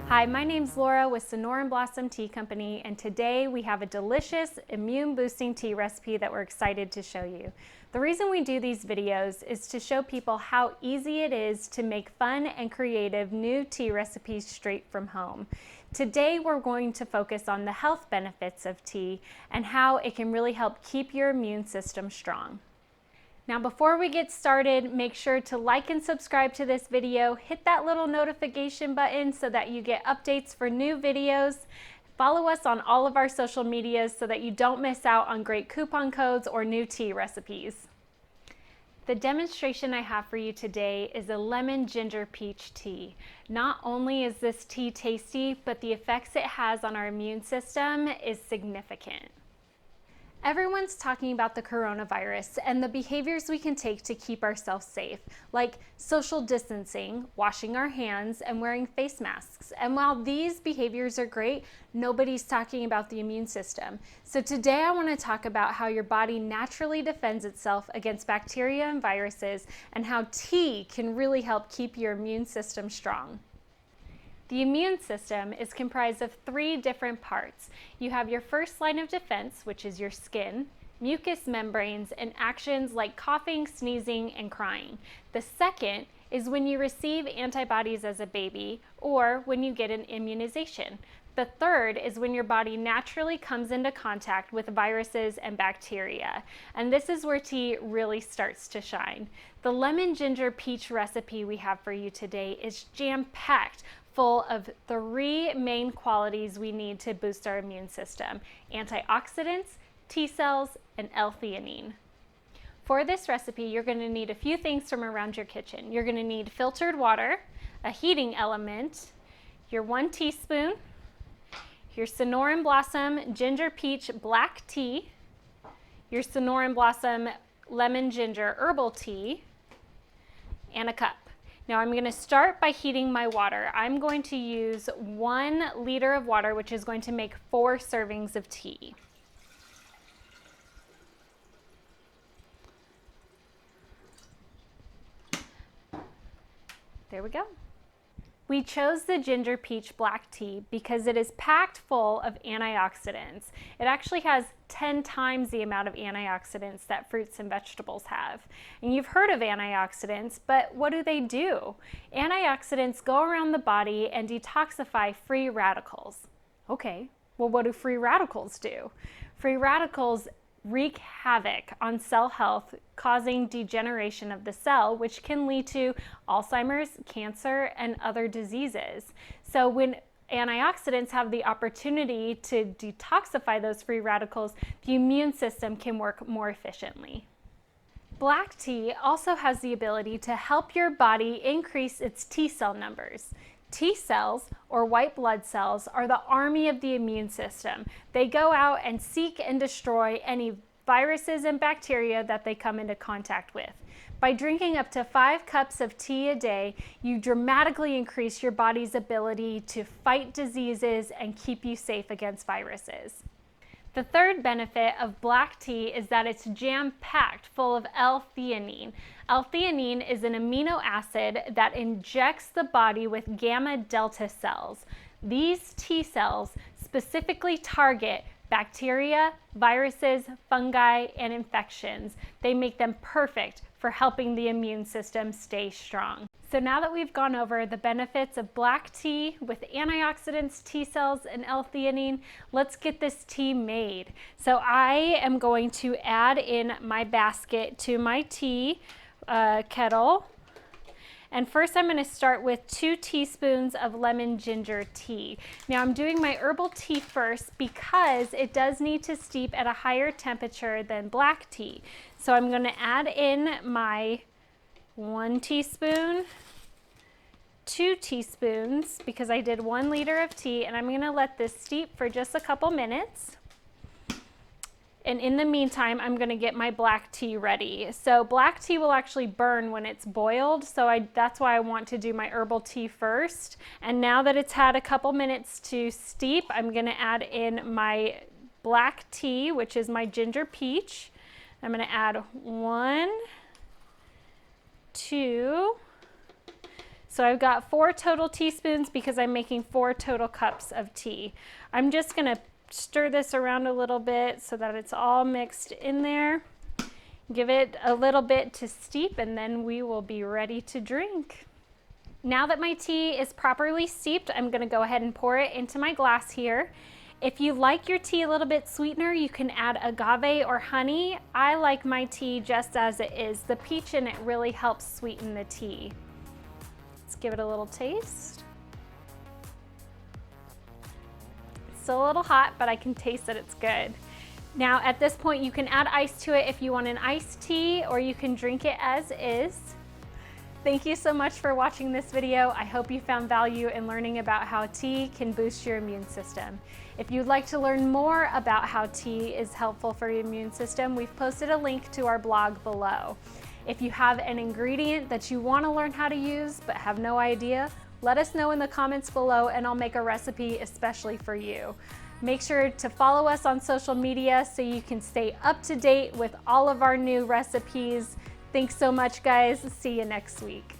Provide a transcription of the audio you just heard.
Hi, my name's Laura with Sonoran Blossom Tea Company, and today we have a delicious immune boosting tea recipe that we're excited to show you. The reason we do these videos is to show people how easy it is to make fun and creative new tea recipes straight from home. Today we're going to focus on the health benefits of tea and how it can really help keep your immune system strong. Now before we get started, make sure to like and subscribe to this video, hit that little notification button so that you get updates for new videos. Follow us on all of our social medias so that you don't miss out on great coupon codes or new tea recipes. The demonstration I have for you today is a lemon ginger peach tea. Not only is this tea tasty, but the effects it has on our immune system is significant. Everyone's talking about the coronavirus and the behaviors we can take to keep ourselves safe, like social distancing, washing our hands, and wearing face masks. And while these behaviors are great, nobody's talking about the immune system. So today I want to talk about how your body naturally defends itself against bacteria and viruses, and how tea can really help keep your immune system strong. The immune system is comprised of three different parts. You have your first line of defense, which is your skin, mucous membranes, and actions like coughing, sneezing, and crying. The second is when you receive antibodies as a baby or when you get an immunization. The third is when your body naturally comes into contact with viruses and bacteria. And this is where tea really starts to shine. The lemon ginger peach recipe we have for you today is jam-packed full of three main qualities we need to boost our immune system: antioxidants, T cells, and L-Theanine. For this recipe, you're going to need a few things from around your kitchen. You're going to need filtered water, a heating element, your 1 teaspoon, your Sonoran Blossom Ginger Peach Black Tea, your Sonoran Blossom Lemon Ginger Herbal Tea, and a cup. Now I'm going to start by heating my water. I'm going to use 1 liter of water, which is going to make 4 servings of tea. There we go. We chose the ginger peach black tea because it is packed full of antioxidants. It actually has 10 times the amount of antioxidants that fruits and vegetables have. And you've heard of antioxidants, but what do? Antioxidants go around the body and detoxify free radicals. Okay, well, what do free radicals do? Free radicals wreak havoc on cell health, causing degeneration of the cell, which can lead to Alzheimer's, cancer, and other diseases. So when antioxidants have the opportunity to detoxify those free radicals, the immune system can work more efficiently. Black tea also has the ability to help your body increase its T cell numbers. T cells, or white blood cells, are the army of the immune system. They go out and seek and destroy any viruses and bacteria that they come into contact with. By drinking up to 5 cups of tea a day, you dramatically increase your body's ability to fight diseases and keep you safe against viruses. The third benefit of black tea is that it's jam-packed full of L-Theanine. L-Theanine is an amino acid that injects the body with gamma delta cells. These T cells specifically target bacteria, viruses, fungi, and infections. They make them perfect for helping the immune system stay strong. So now that we've gone over the benefits of black tea with antioxidants, T cells, and L-Theanine, let's get this tea made. So I am going to add in my basket to my tea kettle. And first I'm going to start with 2 teaspoons of lemon ginger tea. Now I'm doing my herbal tea first because it does need to steep at a higher temperature than black tea. So I'm going to add in my 1 teaspoon, 2 teaspoons, because I did 1 liter of tea, and I'm going to let this steep for just a couple minutes. And in the meantime, I'm going to get my black tea ready. So black tea will actually burn when it's boiled, so that's why I want to do my herbal tea first. And now that it's had a couple minutes to steep, I'm going to add in my black tea, which is my ginger peach. I'm going to add 1, 2, So I've got 4 total teaspoons because I'm making 4 total cups of tea. I'm just gonna stir this around a little bit so that it's all mixed in there. Give it a little bit to steep and then we will be ready to drink. Now that my tea is properly steeped, I'm gonna go ahead and pour it into my glass here. If you like your tea a little bit sweetener, you can add agave or honey. I like my tea just as it is. The peach in it really helps sweeten the tea. Let's give it a little taste. It's still a little hot, but I can taste that it's good. Now at this point, you can add ice to it if you want an iced tea, or you can drink it as is. Thank you so much for watching this video. I hope you found value in learning about how tea can boost your immune system. If you'd like to learn more about how tea is helpful for your immune system, we've posted a link to our blog below. If you have an ingredient that you want to learn how to use but have no idea, let us know in the comments below and I'll make a recipe especially for you. Make sure to follow us on social media so you can stay up to date with all of our new recipes. Thanks so much, guys. See you next week.